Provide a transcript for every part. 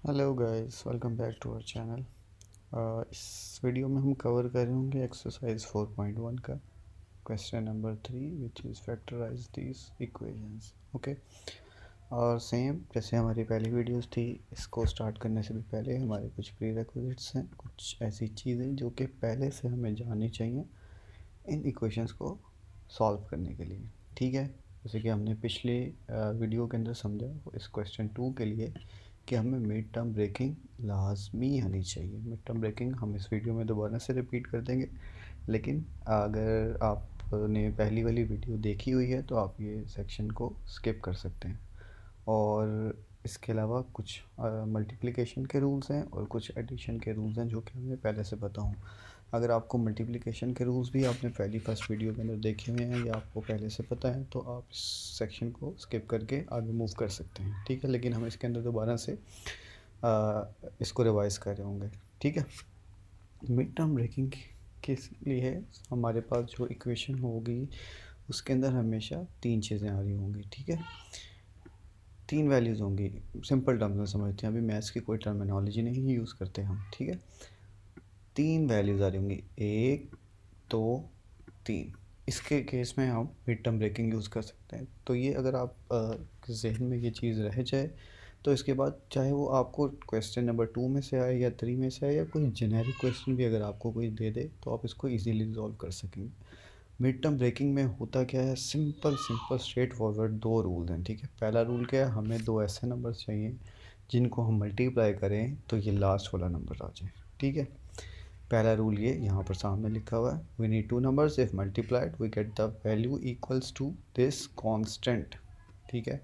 Hello guys, welcome back to our channel. इस video में हम कवर कर रहे होंगे एक्सरसाइज 4.1 का question number 3 which is factorise these equations. Okay, और सेम जैसे हमारी पहली वीडियोस थी, इसको स्टार्ट करने से भी पहले हमारे कुछ प्रीरेक्विजिट्स हैं, कुछ ऐसी चीज़ें जो कि पहले से हमें जाननी चाहिए इन इक्वेशंस को सॉल्व करने के लिए। ठीक है, जैसे कि हमने पिछले वीडियो के अंदर समझा इस क्वेश्चन 2 के लिए कि हमें मिड टर्म ब्रेकिंग लाजमी आनी चाहिए। मिड टर्म ब्रेकिंग हम इस वीडियो में दोबारा से रिपीट कर देंगे, लेकिन अगर आपने पहली वाली वीडियो देखी हुई है तो आप ये सेक्शन को स्किप कर सकते हैं। और इसके अलावा कुछ मल्टीप्लिकेशन के रूल्स हैं और कुछ एडिशन के रूल्स हैं जो कि हमें पहले से पता हों। अगर आपको मल्टीप्लिकेशन के रूल्स भी आपने पहली फर्स्ट वीडियो के अंदर देखे हुए हैं या आपको पहले से पता है तो आप इस सेक्शन को स्किप करके आगे मूव कर सकते हैं। ठीक है, लेकिन हम इसके अंदर दोबारा से इसको रिवाइज़ कर रहे होंगे। ठीक है, मिड टर्म ब्रेकिंग के लिए हमारे पास जो इक्वेशन होगी उसके अंदर हमेशा तीन चीज़ें आ रही होंगी। ठीक है, तीन वैल्यूज़ होंगी। सिंपल टर्म्स में समझते हैं, अभी मैथ्स की कोई टर्मिनोलॉजी नहीं यूज़ करते हम। ठीक है, तीन वैल्यूज़ आ रही होंगी, एक, दो, तीन। इसके केस में हम मिड टर्म ब्रेकिंग यूज़ कर सकते हैं। तो ये अगर आप जहन में ये चीज़ रह जाए तो इसके बाद चाहे वो आपको क्वेश्चन नंबर 2 में से आए या 3 में से आए या कोई जेनेरिक क्वेश्चन भी अगर आपको कोई दे दे तो आप इसको इजीली रिजॉल्व कर सकेंगे। मिड टर्म ब्रेकिंग में होता क्या है, सिंपल सिंपल स्ट्रेट फॉरवर्ड दो रूल हैं। ठीक है, पहला रूल क्या है, हमें दो ऐसे नंबर्स चाहिए जिनको हम मल्टीप्लाई करें तो ये लास्ट वाला नंबर आ जाए। ठीक है, पहला रूल ये यहाँ पर सामने लिखा हुआ है, we need two numbers if multiplied we get the value equals to this constant. ठीक है,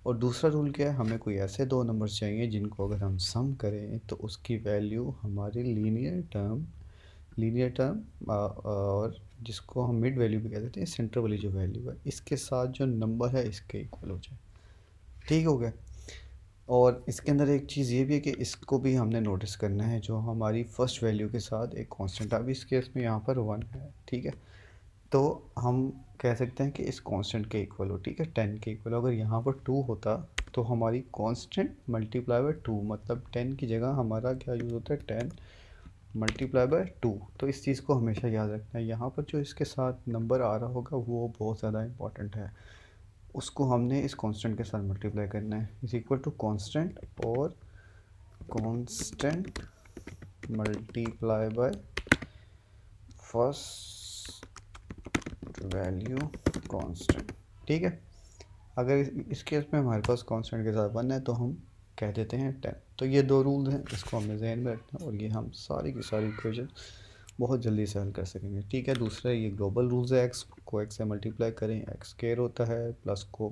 और दूसरा रूल क्या है, हमें कोई ऐसे दो नंबर्स चाहिए जिनको अगर हम सम करें तो उसकी वैल्यू हमारी लीनियर टर्म और जिसको हम मिड वैल्यू भी कह देते हैं, सेंटर वाली जो वैल्यू है इसके साथ जो नंबर है इसके इक्वल हो जाए। ठीक हो गया। और इसके अंदर एक चीज़ ये भी है कि इसको भी हमने नोटिस करना है, जो हमारी फर्स्ट वैल्यू के साथ एक कांस्टेंट, अभी इस केस में यहाँ पर 1 है। ठीक है, तो हम कह सकते हैं कि इस कांस्टेंट के इक्वल हो। ठीक है, 10 के इक्वल। अगर यहाँ पर 2 होता तो हमारी कांस्टेंट मल्टीप्लाई बाय 2, मतलब 10 की जगह हमारा क्या यूज़ होता है, 10 मल्टीप्लाई बाय 2। तो इस चीज़ को हमेशा याद रखना है। यहाँ पर जो इसके साथ नंबर आ रहा होगा वो बहुत ज़्यादा इंपॉर्टेंट है, उसको हमने इस कांस्टेंट के साथ मल्टीप्लाई करना है, इज इक्वल टू कांस्टेंट और constant multiply by first value constant. ठीक है, अगर इस केस में हमारे पास कांस्टेंट के साथ 1 है तो हम कह देते हैं 10। तो ये दो रूल्स हैं, इसको हमने जहन में रखना है और ये हम सारी की सारी इक्वेशन बहुत जल्दी से हल कर सकेंगे। ठीक है, दूसरा ये ग्लोबल रूल्स है, एक्स को एक्स से मल्टीप्लाई करें एक्स स्क्वायर होता है, प्लस को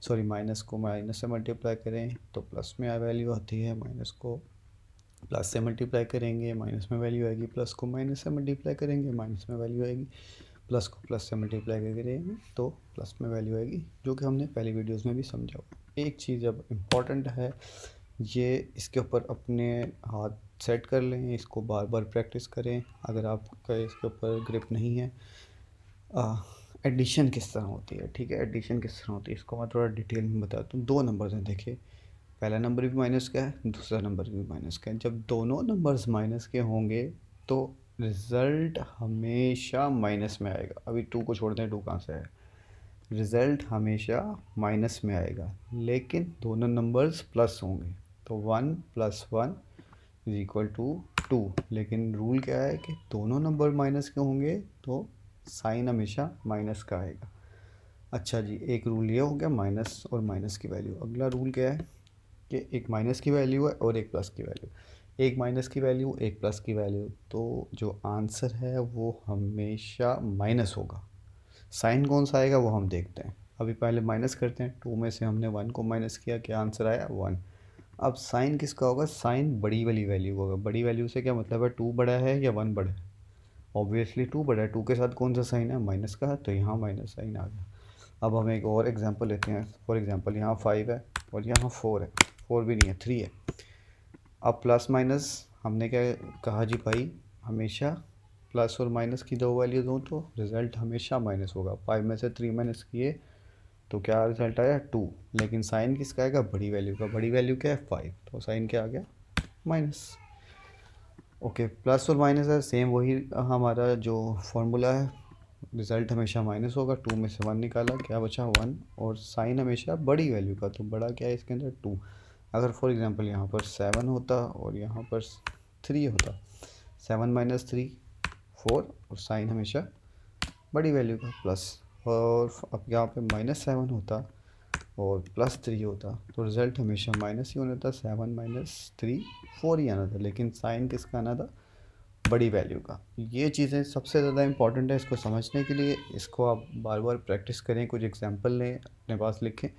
माइनस को माइनस से मल्टीप्लाई करें तो प्लस में वैल्यू आती है, माइनस को प्लस से मल्टीप्लाई करेंगे माइनस में वैल्यू आएगी, प्लस को माइनस से मल्टीप्लाई करेंगे माइनस में वैल्यू आएगी, प्लस को प्लस से मल्टीप्लाई करेंगे तो प्लस में वैल्यू आएगी, जो कि हमने पहली वीडियोस में भी समझा हुआ। एक चीज़ अब इम्पॉर्टेंट है, ये इसके ऊपर अपने हाथ सेट कर लें, इसको बार बार प्रैक्टिस करें अगर आपका इसके ऊपर ग्रिप नहीं है। एडिशन किस तरह होती है, ठीक है, एडिशन किस तरह होती है इसको मैं थोड़ा डिटेल में बताता हूँ। दो नंबर्स हैं, देखिए, पहला नंबर भी माइनस का है, दूसरा नंबर भी माइनस का है। जब दोनों नंबर्स माइनस के होंगे तो रिज़ल्ट हमेशा माइनस में आएगा। अभी 2 को छोड़ दें, 2 कहाँ से है, रिज़ल्ट हमेशा माइनस में आएगा, लेकिन दोनों नंबर्स प्लस होंगे तो 1 + 1 इज इक्वल टू 2। लेकिन रूल क्या है कि दोनों नंबर माइनस के होंगे तो साइन हमेशा माइनस का आएगा। अच्छा जी, एक रूल ये हो गया माइनस और माइनस की वैल्यू। अगला रूल क्या है कि एक माइनस की वैल्यू है और एक प्लस की वैल्यू, एक माइनस की वैल्यू एक प्लस की वैल्यू, तो जो आंसर है वो हमेशा माइनस होगा। साइन कौन सा आएगा वो हम देखते हैं। अभी पहले माइनस करते हैं, 2 में से हमने 1 को माइनस किया, क्या आंसर आया 1। अब साइन किसका होगा, साइन बड़ी वाली वैल्यू होगा। बड़ी वैल्यू से क्या मतलब है, 2 बड़ा है या 1 बड़ा है, ऑब्वियसली 2 बड़ा है, 2 के साथ कौन सा साइन है, माइनस का है, तो यहाँ माइनस साइन आ गया। अब हम एक और एग्जांपल लेते हैं। फॉर एग्जांपल यहाँ 5 है और यहाँ 4 है, 4 भी नहीं है, 3 है। अब प्लस माइनस हमने क्या कहा जी भाई, हमेशा प्लस और माइनस की दो वैल्यूज हों तो रिज़ल्ट हमेशा माइनस होगा। 5 में से 3 माइनस किए तो क्या रिजल्ट आया 2, लेकिन साइन किसका आएगा, बड़ी वैल्यू का। बड़ी वैल्यू क्या है 5, तो साइन क्या आ गया माइनस। ओके, प्लस और माइनस है सेम, वही हमारा जो फॉर्मूला है, रिज़ल्ट हमेशा माइनस होगा। 2 में से 1 निकाला, क्या बचा 1, और साइन हमेशा बड़ी वैल्यू का, तो बड़ा क्या है इसके अंदर 2। अगर फॉर एग्जांपल यहाँ पर 7 होता और यहाँ पर 3 होता, 7 माइनस 3 4, और साइन हमेशा बड़ी वैल्यू का प्लस। और अब यहाँ पे -7 होता और +3 होता, तो रिज़ल्ट हमेशा माइनस ही होना था। 7 माइनस 3 4 ही आना था, लेकिन साइन किसका आना था, बड़ी वैल्यू का। ये चीज़ें सबसे ज़्यादा इंपॉर्टेंट है इसको समझने के लिए। इसको आप बार बार प्रैक्टिस करें, कुछ एग्जांपल लें, अपने पास लिखें।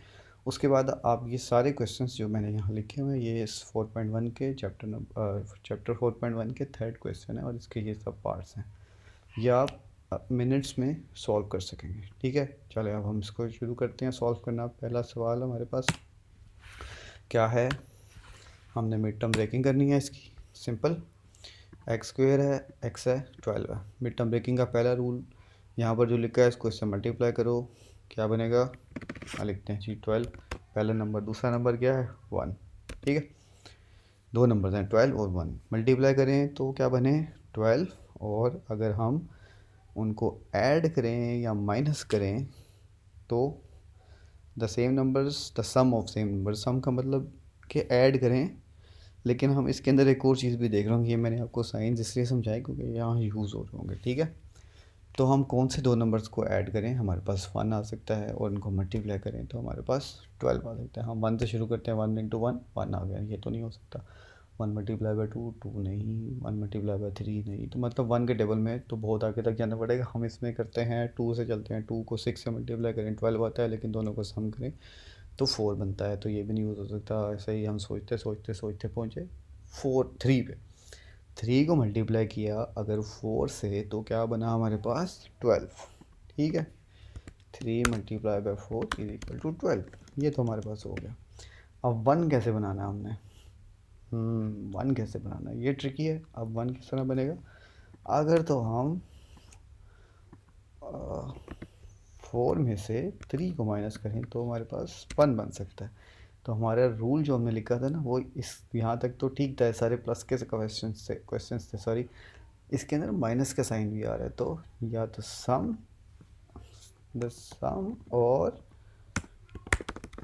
उसके बाद आप ये सारे क्वेश्चंस जो मैंने यहाँ लिखे हुए हैं, ये इस 4.1 के चैप्टर 4.1 के थर्ड क्वेश्चन है, और इसके ये सब पार्ट्स हैं। ये आप मिनट्स में सॉल्व कर सकेंगे। ठीक है, चले अब हम इसको शुरू करते हैं सॉल्व करना। पहला सवाल हमारे पास क्या है, हमने मिड टर्म ब्रेकिंग करनी है इसकी। सिंपल, x² है, x है, 12 है। मिड टर्म ब्रेकिंग का पहला रूल यहाँ पर जो लिखा है इसको इससे मल्टीप्लाई करो, क्या बनेगा, लिखते हैं जी 12 पहला नंबर, दूसरा नंबर क्या है 1। ठीक है, दो नंबर हैं 12 और 1, मल्टीप्लाई करें तो क्या बने 12, और अगर हम उनको ऐड करें या माइनस करें तो the same numbers the sum of same number. Sum का मतलब कि ऐड करें, लेकिन हम इसके अंदर एक और चीज़ भी देख रहे होंगे। ये मैंने आपको साइंस इसलिए समझाई क्योंकि यहाँ यूज़ हो रहे होंगे। ठीक है, तो हम कौन से दो नंबर्स को ऐड करें, हमारे पास 1 आ सकता है, और इनको मल्टीप्लाई करें तो हमारे पास 12 आ सकता है। हम 1 से शुरू करते हैं, 1 इंटू 1 1 आ गया, ये तो नहीं हो सकता। 1 मल्टीप्लाई बाई 2 2 नहीं, 1 मल्टीप्लाई बाई 3 नहीं, तो मतलब 1 के टेबल में तो बहुत आगे तक जाना पड़ेगा। हम इसमें करते हैं 2 से चलते हैं, 2 को 6 से मल्टीप्लाई करें 12 आता है, लेकिन दोनों को सम करें तो 4 बनता है, तो ये भी नहीं हो सकता। ऐसे ही हम सोचते सोचते सोचते पहुँचे 3 पे। 3 को मल्टीप्लाई किया अगर 4 से तो क्या बना हमारे पास 12। ठीक है, 3 multiply by 4 is equal to 12, ये तो हमारे पास हो गया। अब 1 कैसे बनाना है हमने, 1 कैसे बनाना है ये ट्रिकी है। अब 1 किस तरह बनेगा, अगर तो हम 4 में से 3 को माइनस करें तो हमारे पास 1 बन सकता है। तो हमारा रूल जो हमने लिखा था ना, वो इस यहाँ तक तो ठीक था, सारे प्लस के क्वेश्चंस थे सॉरी। इसके अंदर माइनस का साइन भी आ रहा है, तो या तो द सम और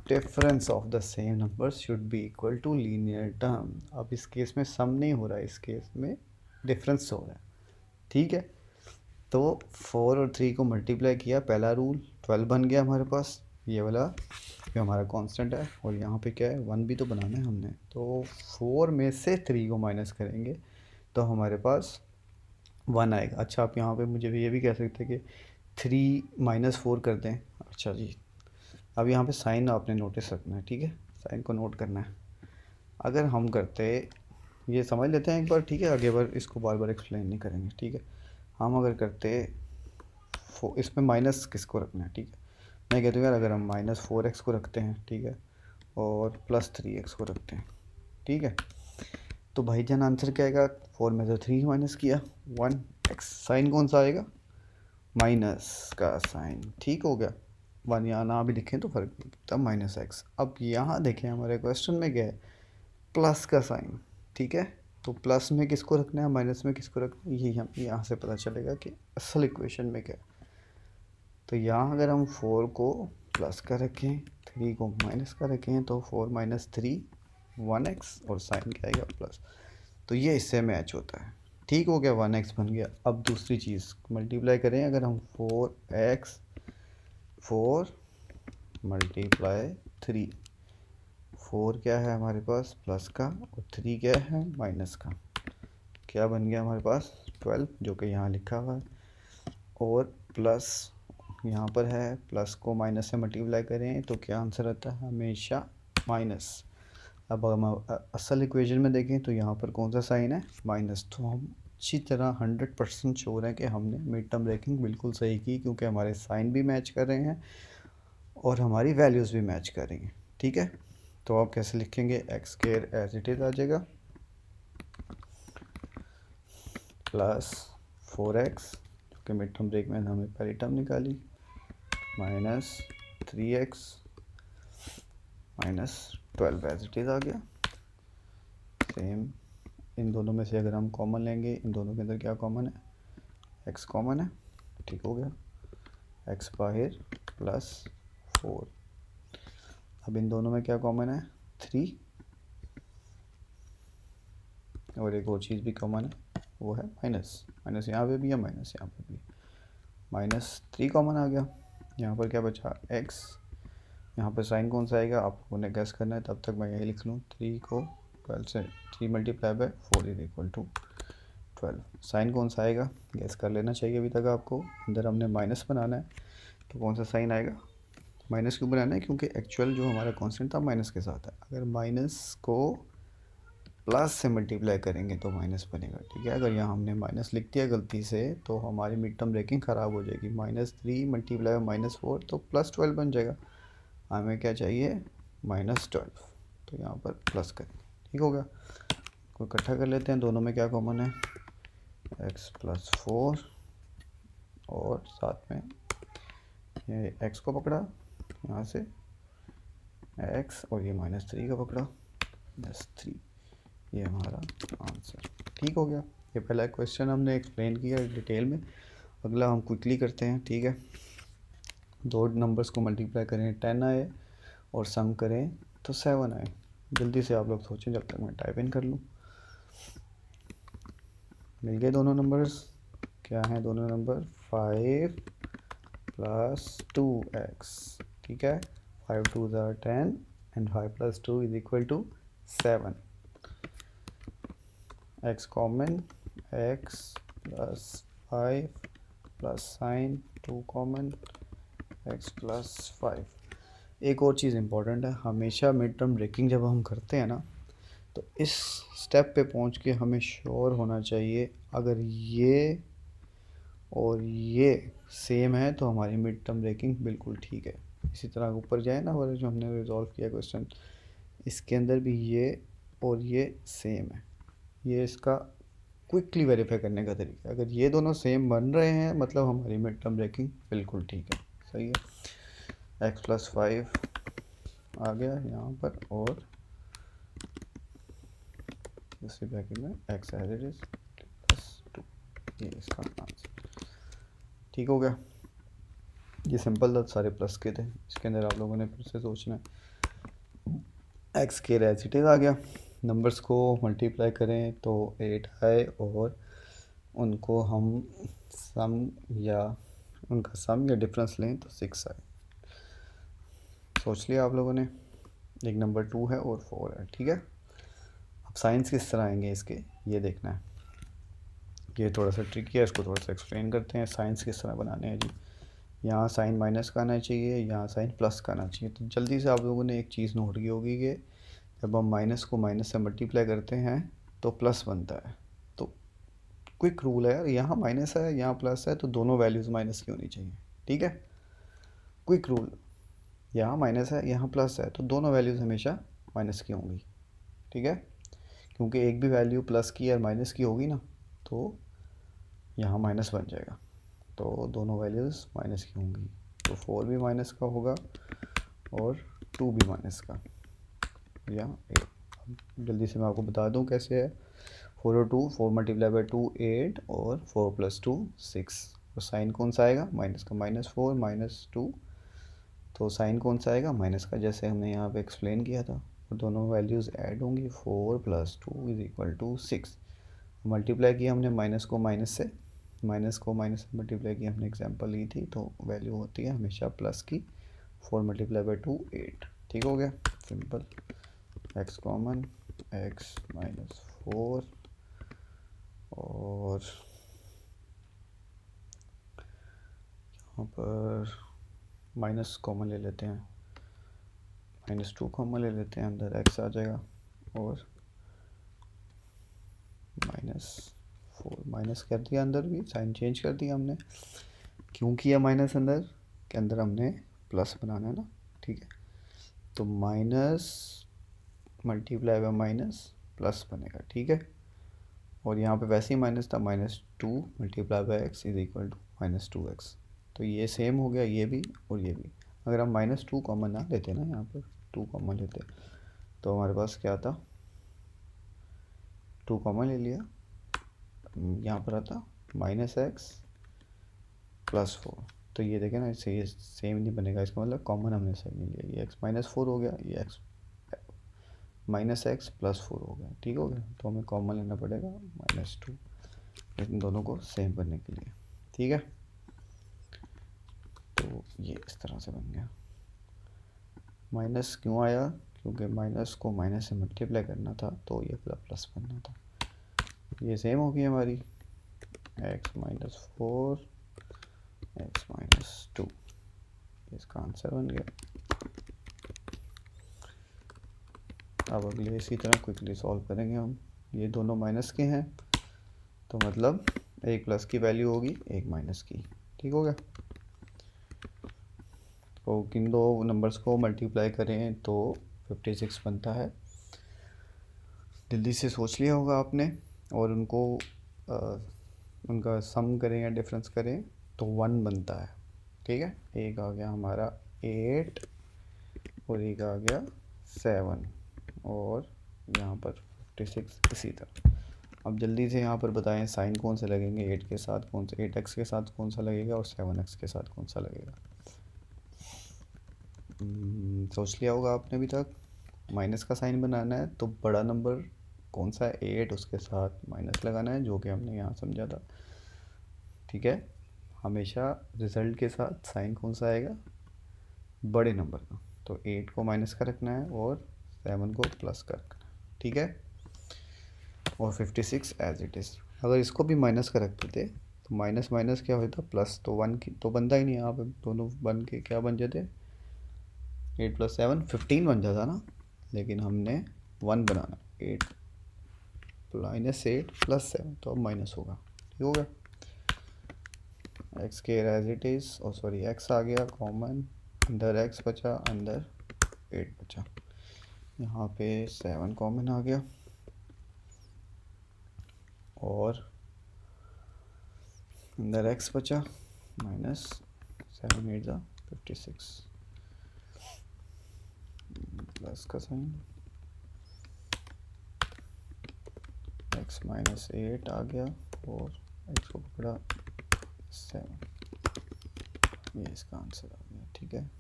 difference of the same numbers should be equal to linear term. अब इस केस में सम नहीं हो रहा है, इस केस में डिफरेंस हो रहा है। ठीक है, तो 4 और 3 को मल्टीप्लाई किया, पहला रूल 12 बन गया हमारे पास, ये वाला जो हमारा कांस्टेंट है, और यहाँ पे क्या है 1 भी तो बनाना है हमने। तो 4 में से 3 को माइनस करेंगे तो हमारे पास 1 आएगा। अच्छा, आप यहाँ पे मुझे ये भी कह सकते हैं कि 3 माइनस 4 कर दें। अच्छा जी, अब यहाँ पे साइन आपने नोटिस रखना है। ठीक है, साइन को नोट करना है। अगर हम करते, ये समझ लेते हैं एक बार, ठीक है, आगे बार इसको बार बार एक्सप्लेन नहीं करेंगे। ठीक है, हम अगर करते इसमें माइनस किसको रखना है, ठीक है, मैं कहता हूँ यार अगर हम -4x को रखते हैं, ठीक है, और +3x को रखते हैं, ठीक है, तो भाईजान आंसर क्या आएगा, 4 में से 3 माइनस किया 1x, साइन कौन सा आएगा, माइनस का साइन। ठीक हो गया, 1 यहाँ ना भी लिखें तो फर्क नहीं पड़ता, -x। अब यहाँ देखें हमारे क्वेश्चन में क्या है, प्लस का साइन। ठीक है, तो प्लस में किसको रखना है, माइनस में किसको रखना है, ये हम यहाँ से पता चलेगा कि असल इक्वेशन में क्या है। तो यहाँ अगर हम 4 को प्लस का रखें, 3 को माइनस का रखें, तो 4 माइनस 3 1x, और साइन क्या आएगा प्लस, तो ये इससे मैच होता है। ठीक हो गया, 1x बन गया। अब दूसरी चीज़ मल्टीप्लाई करें, अगर हम 4 मल्टीप्लाई 3, 4 क्या है हमारे पास प्लस का, और 3 क्या है माइनस का, क्या बन गया हमारे पास 12, जो कि यहाँ लिखा हुआ है, और प्लस यहाँ पर है, प्लस को माइनस से मल्टीप्लाई करें तो क्या आंसर आता है, हमेशा माइनस। अब हम असल इक्वेशन में देखें तो यहाँ पर कौन सा साइन है, माइनस। तो हम अच्छी तरह 100% श्योर है कि हमने मिड टर्म ब्रेकिंग बिल्कुल सही की, क्योंकि हमारे साइन भी मैच कर रहे हैं और हमारी वैल्यूज़ भी मैच कर रही हैं। ठीक है, तो आप कैसे लिखेंगे, x² एज इट इज़ आ जाएगा, प्लस 4x, जो कि मिड टर्म ब्रेक में हमने पहली टर्म निकाली, -3x -12 एज इट इज़ आ गया, सेम इन दोनों में से अगर हम कॉमन लेंगे, इन दोनों के अंदर क्या कॉमन है, x कॉमन है, ठीक हो गया, x बाहर प्लस 4। अब इन दोनों में क्या कॉमन है, 3, और एक और चीज़ भी कॉमन है, वो है माइनस। माइनस यहाँ पे भी है, माइनस यहाँ पे भी, -3 कॉमन आ गया। यहाँ पर क्या बचा, x। यहाँ पर साइन कौन सा आएगा आप लोगों ने गैस करना है, तब तक मैं यही लिख लूँ, 3 को 12 से 3 multiply by 4 is equal to 12। Sign कौन सा आएगा गैस कर लेना चाहिए अभी तक आपको। अंदर हमने माइनस बनाना है, तो कौन सा साइन आएगा, माइनस क्यों बनाना है, क्योंकि एक्चुअल जो हमारा कांस्टेंट था माइनस के साथ है। अगर माइनस को प्लस से मल्टीप्लाई करेंगे तो माइनस बनेगा, ठीक है। अगर यहाँ हमने माइनस लिख दिया गलती से तो हमारी मिड टर्म ब्रेकिंग ख़राब हो जाएगी। -3 मल्टीप्लाई -4 तो +12 बन जाएगा। हमें क्या चाहिए, -12, तो यहाँ पर प्लस करेंगे, ठीक हो गया। को इकट्ठा कर लेते हैं, दोनों में क्या कॉमन है, x + 4, और साथ में ये x को पकड़ा यहाँ से x, और ये -3 का पकड़ा, -3, ये हमारा आंसर, ठीक हो गया। ये पहला क्वेश्चन हमने एक्सप्लेन किया डिटेल में। अगला हम क्विकली करते हैं, ठीक है। दो नंबर्स को मल्टीप्लाई करें 10 आए, और सम करें तो 7 आए। जल्दी से आप लोग सोचें जब तक मैं टाइप इन कर लूँ। मिल गए दोनों नंबर्स, क्या हैं दोनों नंबर, 5 + 2x, ठीक है। 5 2 = 10 and 5 + 2 = 7। x common, x + 5 plus sign 2 common, x + 5। एक और चीज़ इम्पॉर्टेंट है, हमेशा मिड टर्म ब्रेकिंग जब हम करते हैं ना, तो इस स्टेप पे पहुंच के हमें श्योर होना चाहिए, अगर ये और ये सेम है तो हमारी मिड टर्म ब्रेकिंग बिल्कुल ठीक है। इसी तरह ऊपर जाए ना, वो जो हमने रिजॉल्व किया क्वेश्चन, इसके अंदर भी ये और ये सेम है। ये इसका क्विकली वेरीफाई करने का तरीका, अगर ये दोनों सेम बन रहे हैं मतलब हमारी मिड टर्म ब्रेकिंग बिल्कुल ठीक है, सही है। x + 5 आ गया यहाँ पर, और दूसरी ब्रैकेट में x एज इट इज +2, ये इसका आंसर, ठीक हो गया। ये सिंपल था, सारे प्लस के थे। इसके अंदर आप लोगों ने फिर से सोचना है। एक्स के एज इट इज आ गया, नंबर्स को मल्टीप्लाई करें तो 8 आए, और उनको हम सम या उनका सम या डिफरेंस लें तो 6 आए। सोच लिया आप लोगों ने, एक नंबर 2 है और 4 है, ठीक है। अब साइंस किस तरह आएंगे इसके, ये देखना है। ये थोड़ा सा ट्रिकी है, इसको थोड़ा सा एक्सप्लेन करते हैं। साइंस किस तरह बनाने हैं जी, यहाँ साइन माइनस का आना चाहिए, यहाँ साइन प्लस का आना चाहिए। तो जल्दी से आप लोगों ने एक चीज़ नोट की होगी कि जब हम माइनस को माइनस से मल्टीप्लाई करते हैं तो प्लस बनता है। तो क्विक रूल है यार, यहाँ माइनस है यहाँ प्लस है तो दोनों वैल्यूज़ माइनस की होनी चाहिए, ठीक है। क्विक रूल, यहाँ माइनस है यहाँ प्लस है तो दोनों वैल्यूज़ हमेशा माइनस की होंगी, ठीक है। क्योंकि एक भी वैल्यू प्लस की या माइनस की होगी ना तो यहाँ माइनस बन जाएगा, तो दोनों वैल्यूज़ माइनस की होंगी। तो 4 भी माइनस का होगा और 2 भी माइनस का, या 8। जल्दी से मैं आपको बता दूं कैसे है। 4 और 2, 4 मल्टीप्लाई बाई 2 8, और 4 + 2 6। तो साइन कौन सा आएगा, माइनस का, -4 -2, तो साइन कौन सा आएगा, माइनस का, जैसे हमने यहाँ पे एक्सप्लेन किया था। और दोनों वैल्यूज़ ऐड होंगी, 4 + 2 = 6। मल्टीप्लाई किया हमने माइनस को माइनस से, माइनस को माइनस से मल्टीप्लाई किया हमने, एग्जांपल ली थी, तो वैल्यू होती है हमेशा प्लस की। 4 मल्टीप्लाई बाई 2 8, ठीक हो गया, सिंपल। x कॉमन, x -4, और यहाँ पर माइनस कॉमन ले लेते हैं, -2 कॉमन ले लेते हैं, अंदर x आ जाएगा, और -4 माइनस कर दिया, अंदर भी साइन चेंज कर दिया हमने। क्यों किया माइनस, अंदर के अंदर हमने प्लस बनाना है ना, ठीक है। तो minus multiply by minus plus बनेगा, ठीक है। और यहाँ पे वैसे ही माइनस था, -2 मल्टीप्लाई बाय x = -2x। तो ये सेम हो गया, ये भी और ये भी। अगर हम -2 कॉमन ना लेते ना, यहाँ पर 2 कॉमन लेते तो हमारे पास क्या था, 2 कॉमन ले लिया, यहाँ पर आता -x + 4। तो ये देखें ना, इससे ये सेम नहीं बनेगा, इसका मतलब कॉमन हमने साइड नहीं लिया। ये x - 4 हो गया, ये x -x + 4 हो गया, ठीक हो गया। तो हमें कॉमन लेना पड़ेगा -2 इन दोनों को सेम करने के लिए, ठीक है। तो ये इस तरह से बन गया। माइनस क्यों आया? क्योंकि माइनस को माइनस से मल्टीप्लाई करना था, तो ये प्लस बनना था। ये सेम हो गई हमारी x - 4 x - 2, इसका आंसर बन गया। अब अगले इसी तरह क्विकली सॉल्व करेंगे हम। ये दोनों माइनस के हैं, तो मतलब एक प्लस की वैल्यू होगी, एक माइनस की, ठीक हो गया। तो किन दो नंबर्स को मल्टीप्लाई करें तो 56 बनता है। जल्दी से सोच लिया होगा आपने। और उनको उनका सम करें या डिफरेंस करें तो 1 बनता है, ठीक है। एक आ गया हमारा 8 और एक आ गया 7 और यहाँ पर 56 इसी तरह। अब जल्दी से यहाँ पर बताएं साइन कौन से लगेंगे, 8 के साथ कौन सा, 8x के साथ कौन सा लगेगा और 7x के साथ कौन सा लगेगा। सोच लिया होगा आपने अभी तक। माइनस का साइन बनाना है तो बड़ा नंबर कौन सा है, 8, उसके साथ माइनस लगाना है, जो कि हमने यहाँ समझा था, ठीक है। हमेशा रिज़ल्ट के साथ साइन कौन सा आएगा, बड़े नंबर का। तो 8 को माइनस का रखना है और 7 को प्लस का रखना है, ठीक है। और 56 एज इट इज़। अगर इसको भी माइनस का रखते थे तो माइनस माइनस क्या होता, प्लस। तो 1 की तो बनता ही नहीं, यहाँ पे दोनों बन के क्या बन जाते, 8 + 7 15 बन जाता ना। लेकिन हमने 1 बनाना, 8 + 7, तो अब माइनस होगा, ठीक हो गया। एक्स के एज इट इज़, और सॉरी एक्स आ गया कॉमन, अंदर एक्स बचा, अंदर 8 बचा। यहाँ पे 7 कॉमन आ गया और अंदर एक्स बचा, -7 8 56 प्लस का साइन, x - 8 आ गया और x को पकड़ा 7। ये इसका आंसर आ गया, ठीक है।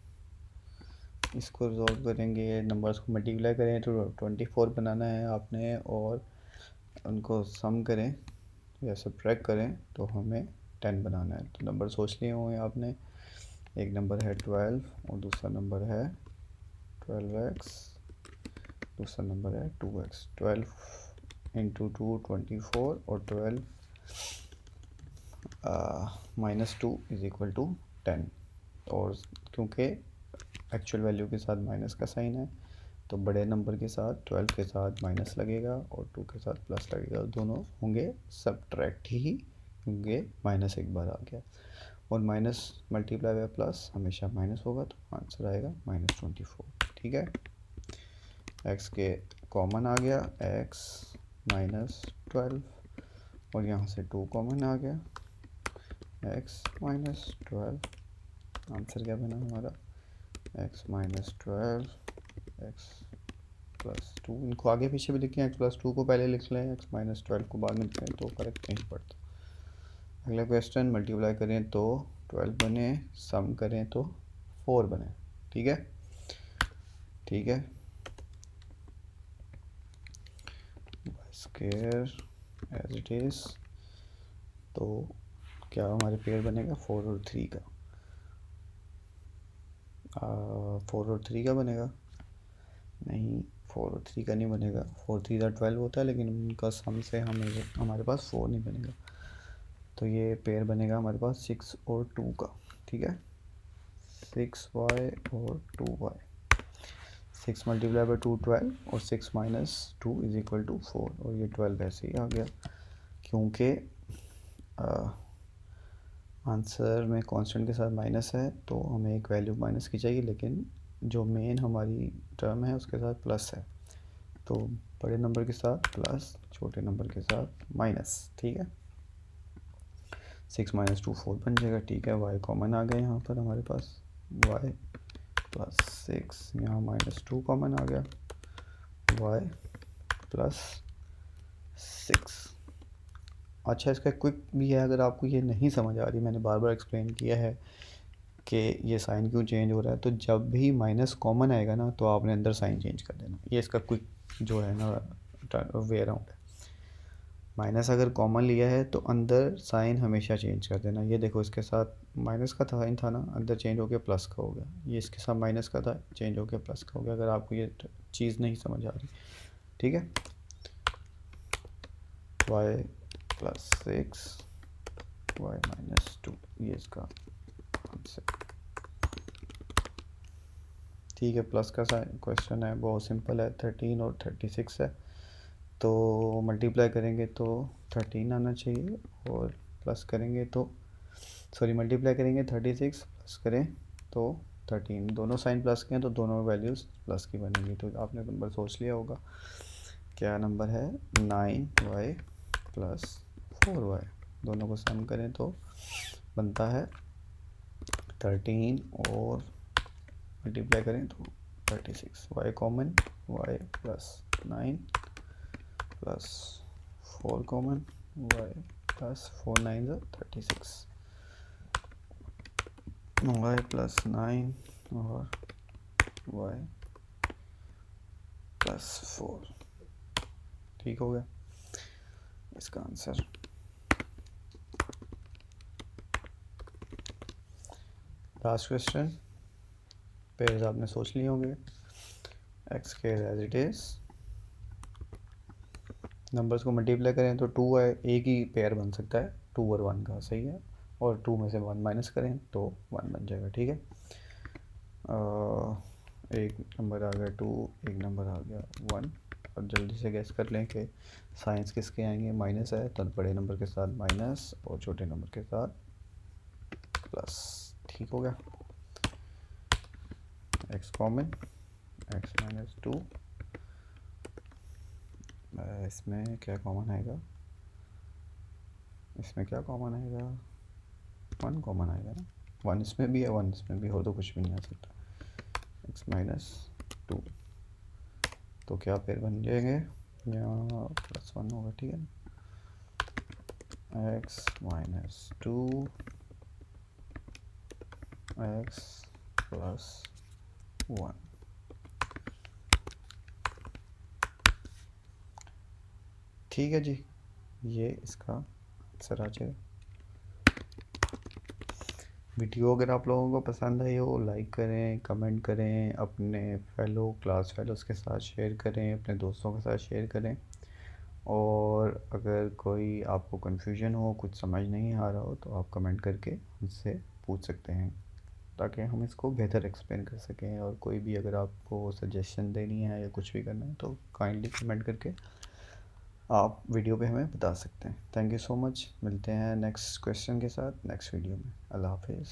इसको रिजॉल्व करेंगे, नंबर्स को मल्टीप्लाई करें तो 24 बनाना है आपने, और उनको सम करें या सब्ट्रैक्ट करें तो हमें 10 बनाना है। तो नंबर सोच लिए होंगे आपने। एक नंबर है 12 और दूसरा नंबर है 12x, दूसरा नंबर है 2x। 12 × 2 24 और 12 -2 = 10। और क्योंकि एक्चुअल वैल्यू के साथ माइनस का साइन है, तो बड़े नंबर के साथ 12 के साथ माइनस लगेगा और 2 के साथ प्लस लगेगा। दोनों होंगे सब्ट्रैक्ट ही, क्योंकि माइनस एक बार आ गया, और माइनस मल्टीप्लाई बाय प्लस हमेशा माइनस होगा, तो आंसर आएगा -24, ठीक है। एक्स के कॉमन आ गया, x - 12, और यहाँ से 2 कॉमन आ गया, x - 12। आंसर क्या बना हमारा, x - 12 x + 2। इनको आगे पीछे भी लिखें, x + 2 को पहले लिख लें, x - 12 को बाद में लिखें, तो फर्क नहीं पड़ता। अगला क्वेश्चन, मल्टीप्लाई करें तो 12 बने, सम करें तो 4 बने, ठीक है, ठीक है। स्क्वायर एज इट इज़, तो क्या हमारे पेयर बनेगा 4 और 3 का। 4 और 3 का बनेगा, नहीं 4 और 3 का नहीं बनेगा। 4 3 12 होता है, लेकिन उनका सम से हमारे पास 4 नहीं बनेगा। तो ये पेयर बनेगा हमारे पास 6 और 2 का, ठीक है। 6y और 2y। 6 × 2 12 और 6 - 2 = 4, और ये 12 ऐसे ही आ गया, क्योंकि आंसर में कांस्टेंट के साथ माइनस है, तो हमें एक वैल्यू माइनस की चाहिए, लेकिन जो मेन हमारी टर्म है उसके साथ प्लस है। तो बड़े नंबर के साथ प्लस, छोटे नंबर के साथ माइनस, ठीक है। 6 - 2 4 बन जाएगा, ठीक है। y कॉमन आ गया यहाँ पर हमारे पास, y + 6, यहाँ -2 कॉमन आ गया, y + 6। अच्छा, इसका क्विक भी है, अगर आपको ये नहीं समझ आ रही, मैंने बार बार एक्सप्लेन किया है कि ये साइन क्यों चेंज हो रहा है, तो जब भी माइनस कॉमन आएगा ना तो आपने अंदर साइन चेंज कर देना। ये इसका क्विक जो है ना वे अराउंड है। माइनस अगर कॉमन लिया है तो अंदर साइन हमेशा चेंज कर देना। ये देखो, इसके साथ माइनस का साइन था ना, अंदर चेंज हो गया प्लस का हो गया। ये इसके साथ माइनस का था, चेंज हो गया प्लस का हो गया। अगर आपको ये चीज़ नहीं समझ आ रही, ठीक है। y प्लस 6 y माइनस 2, ये इसका आंसर। ठीक है, प्लस का क्वेश्चन है, बहुत सिंपल है। 13 और 36 है, तो मल्टीप्लाई करेंगे तो 13 आना चाहिए, और प्लस करेंगे तो मल्टीप्लाई करेंगे 36 प्लस करें तो 13। दोनों साइन प्लस के हैं तो दोनों वैल्यूज़ प्लस की बनेंगी। तो आपने नंबर सोच लिया होगा, क्या नंबर है? 9y plus 4y। दोनों को सम करें तो बनता है 13, और मल्टीप्लाई करें तो 36। y common, y plus 9 plus 4 common, y plus 4 9 36, y plus 9 और y प्लस 4। ठीक हो गया इसका आंसर। लास्ट क्वेश्चन, पेयर्स आपने सोच लिए होंगे। X square as it is, numbers को मल्टीप्लाई करें तो 2 है, एक ही पेयर बन सकता है 2 और 1 का, सही है। और 2 में से 1 माइनस करें तो 1 बन जाएगा, ठीक है। एक नंबर आ गया 2, एक नंबर आ गया 1। और जल्दी से गैस कर लें कि साइंस किसके आएंगे। माइनस है तो बड़े नंबर के साथ माइनस, और छोटे नंबर के साथ प्लस। ठीक हो गया। एक्स कॉमन, एक्स माइनस 2, इसमें क्या कॉमन आएगा? इसमें क्या कॉमन आएगा? 1 कॉमन आएगा ना। 1 इसमें भी है, 1 इसमें भी हो, तो कुछ भी नहीं आ सकता। एक्स माइनस 2, तो क्या पेयर बन जाएंगे? यहाँ प्लस 1 होगा, ठीक है ना। X minus 2 x plus 1। ठीक है जी, ये इसका आंसर आ जाएगा। वीडियो अगर आप लोगों को पसंद आई हो, लाइक करें, कमेंट करें, अपने क्लास फेलोज के साथ शेयर करें, अपने दोस्तों के साथ शेयर करें। और अगर कोई आपको कन्फ्यूजन हो, कुछ समझ नहीं आ रहा हो, तो आप कमेंट करके हमसे पूछ सकते हैं, ताकि हम इसको बेहतर एक्सप्लेन कर सकें। और कोई भी अगर आपको सजेशन देनी है या कुछ भी करना है, तो काइंडली कमेंट करके आप वीडियो पे हमें बता सकते हैं। Thank you so much. मिलते हैं नेक्स्ट क्वेश्चन के साथ नेक्स्ट वीडियो में। अल्लाह हाफिज़।